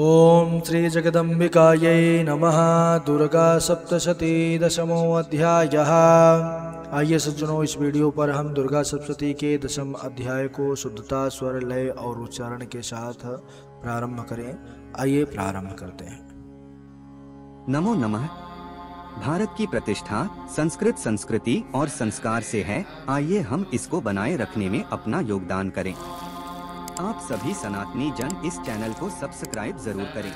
ओम श्री जगदम्बिकायै नमः। दुर्गा सप्तशती दशमो अध्यायः। आइए सज्जनों, इस वीडियो पर हम दुर्गा सप्तशती के दशम अध्याय को शुद्धता, स्वर, लय और उच्चारण के साथ प्रारंभ करें। आइए प्रारंभ करते हैं। नमो नमः। भारत की प्रतिष्ठा संस्कृत संस्कृति और संस्कार से है। आइए हम इसको बनाए रखने में अपना योगदान करें। आप सभी सनातनी जन इस चैनल को सब्सक्राइब जरूर करें।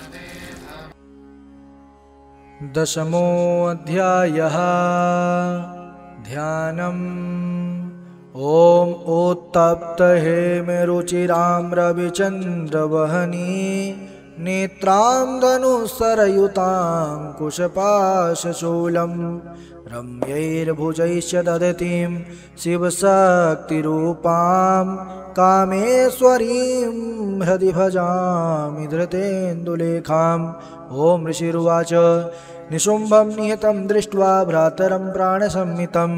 दशमो अध्यायः। ध्यानम्। ओम उत्तप्त हेमरुचिरां रविचन्द्रवहनी नेत्रां धनुसरयुतां कुशपाशशूलं रम्यैर्भुजैश्च दधतीं शिवशक्तिरूपां कामेश्वरीं हृदि भजामि धृतेन्दुलेखाम्। ओम ऋषिरुवाच। निशुम्भं निहतं दृष्ट्वा भ्रातरं प्राणसंहितं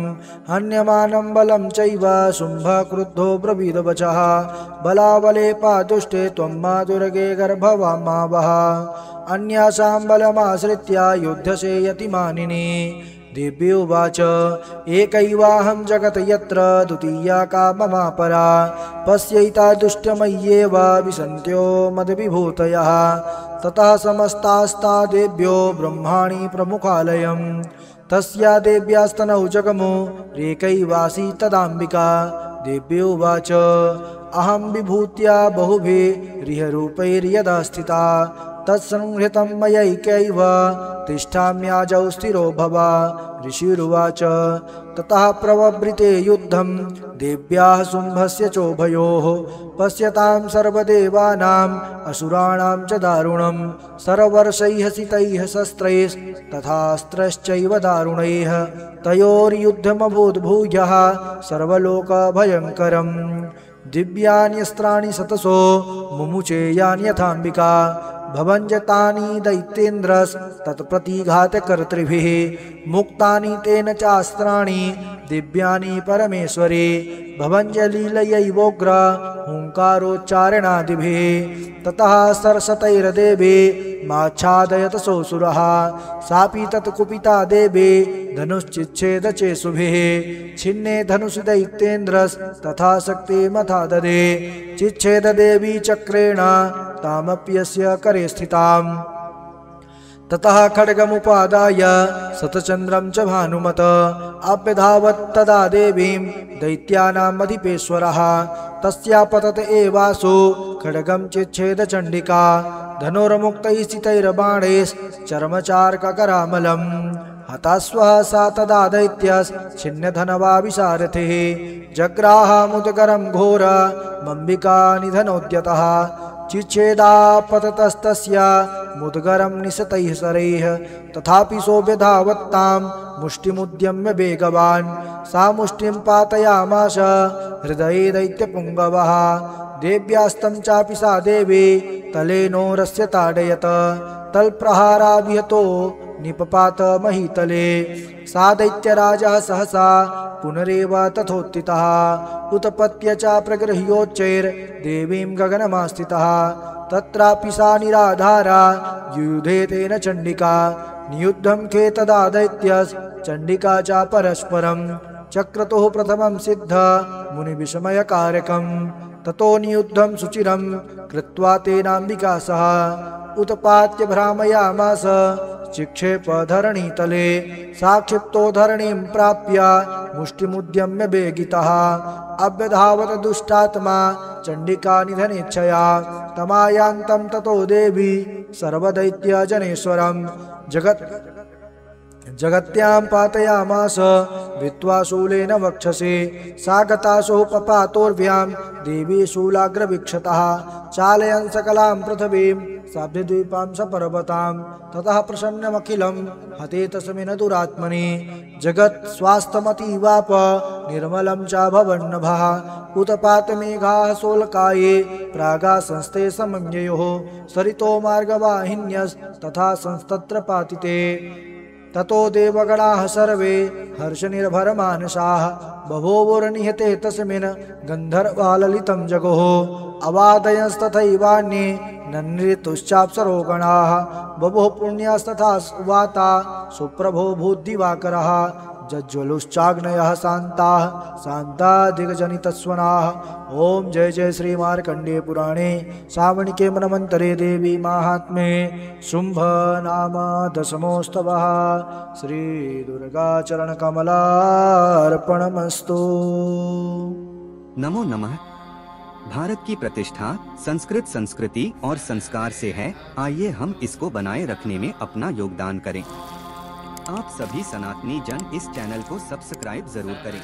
हन्यमानं बलं चैव शुम्भः क्रुद्धो ब्रवीदवचः बलाबले पादुष्टे त्वं मा दुर्गे गर्भवामावः अन्यासां बलमाश्रित्य युध्यसे यतिमानिनी। देवी उवाच। एकैवाहं जगत यत्र द्वितीया का ममापरा पश्यैता दुष्टमय्येव विसन्त्यो मदविभूतयः। ततः समस्तास्ता देव्यो ब्रह्माणि प्रमुखालयम् तस्या देव्यास्तनौ जगमो रेकैवासी तदाम्बिका। देवी उवाच। अहं विभूत्या बहुभिरीहरूपैर्यदा स्थिता तत्संहृतं मयैकैव तिष्ठाम्याजौ स्थिरो भव। ऋषिरुवाच। ततः प्रववृते युद्धं देव्याः शुम्भस्य चोभयोः पश्यतां सर्वदेवानाम् असुराणां च दारुणं सर्वर्षैः सितैः शस्त्रैस्तथास्त्रश्चैव दारुणैः तयोर्युद्धमभूद्भूयः सर्वलोकभयङ्करम्। दिव्यान्यस्त्राणि शतशो मुमुचे यान्यथाम्बिका भवञ्जतानि दैत्येन्द्रस्तत्प्रतिघातकर्तृभिः मुक्तानि तेन चास्त्राणि दिव्यानि परमेश्वरे भवञ्जलीलयैवोग्र हुङ्कारोच्चारणादिभिः। ततः सरसतैर्देवे माच्छादयत सोऽसुरः सापि तत्कुपिता देवी धनुश्चिच्छेदचेषुभिः छिन्ने धनुषि दैत्येन्द्रस्तथा शक्ति मथा ददे चिच्छेद देवी चक्रेण तामप्यस्य करे स्थिताम्। ततः खड्गमुपादाय शतचन्द्रं च भानुमत अभ्यधावत् तदा देवीं दैत्यानाम् अधिपेश्वरः तस्या पतत एवासु खड्गं चिच्छेद चण्डिका धनुर्मुक्तैः स्थितैर्बाणैश्चर्मचार्ककरामलम् हताश्वः सा तदा दैत्यश्छिन्नधनवा विशारथिः जग्राहमुदकरं घोरमम्बिका निधनोद्यतः चिच्छेदापततस्तस्य मुद्गरं निशतैः शरैः तथापि सोऽव्यधावत्तां मुष्टिमुद्यम्य वेगवान् सा मुष्टिं पातयामास हृदये दैत्यपुङ्गवः देव्यास्तं चापि सा देवी तलेनोरस्य ताडयत तल्प्रहाराभिहतो निपपात महीतले सा दैत्यराजः सहसा पुनरेव तथोत्थितः उत्पत्य च प्रगृह्योच्चैर्देवीं गगनमास्थितः तत्रापि सा निराधारा युयुधे तेन चण्डिका नियुद्धं खे तदा दैत्यश्चण्डिका च परस्परं चक्रतुः प्रथमं सिद्ध मुनिविस्मयकारकम् ततो नियुद्धं सुचिरं कृत्वा तेनाम्बिका सह उत्पात्य भ्रामयामास चिक्षेप धरणीतले साक्षिप्तो धरणीं प्राप्य मुष्टिमुद्यम्य वेगितः अभ्यधावत दुष्टात्मा चण्डिका निधनेच्छया तमायान्तं ततो देवी सर्वदैत्यजनेश्वरं जगत्यां पातयामास भित्त्वा शूलेन वक्षसे सा गतासुः पपातोर्व्यां देवी शूलाग्रवीक्षतः चालयन् सकलां पृथिवीं साब्धद्वीपां सपर्वतां ततः प्रसन्नमखिलं हते तस्मिन् दुरात्मनि जगत् स्वास्थमतीवाप निर्मलं च भवन्नभः उत्पातमेघाः शोलकाये प्रागा संस्थे समन्ययोः सरितो मार्गवाहिन्यस्तथा संस्तत्र पातिते ततो देवगणाः सर्वे हर्षनिर्भरमानसाः बभूवुर्निहते तस्मिन् गन्धर्वाललितं जगुः अवादयंस्तथैवान्ये नृतुश्चाप्सरोगणाः बभुः पुण्यास्तथा वाता सुप्रभो भूद्दिवाकरः जज्ज्वलुश्चाग्नयः शान्ताः शान्तादिगजनितस्वनाः। ओम जय जय श्री मार्कंडेय पुराणे सावणिके मनमंतरे देवी माहात्म्ये शुंभ नाम दशमोस्तवः। श्री दुर्गा चरण कमलार्पणमस्तु। नमो नमः। भारत की प्रतिष्ठा संस्कृत संस्कृति और संस्कार से है। आइए हम इसको बनाए रखने में अपना योगदान करें। आप सभी सनातनी जन इस चैनल को सब्सक्राइब जरूर करें।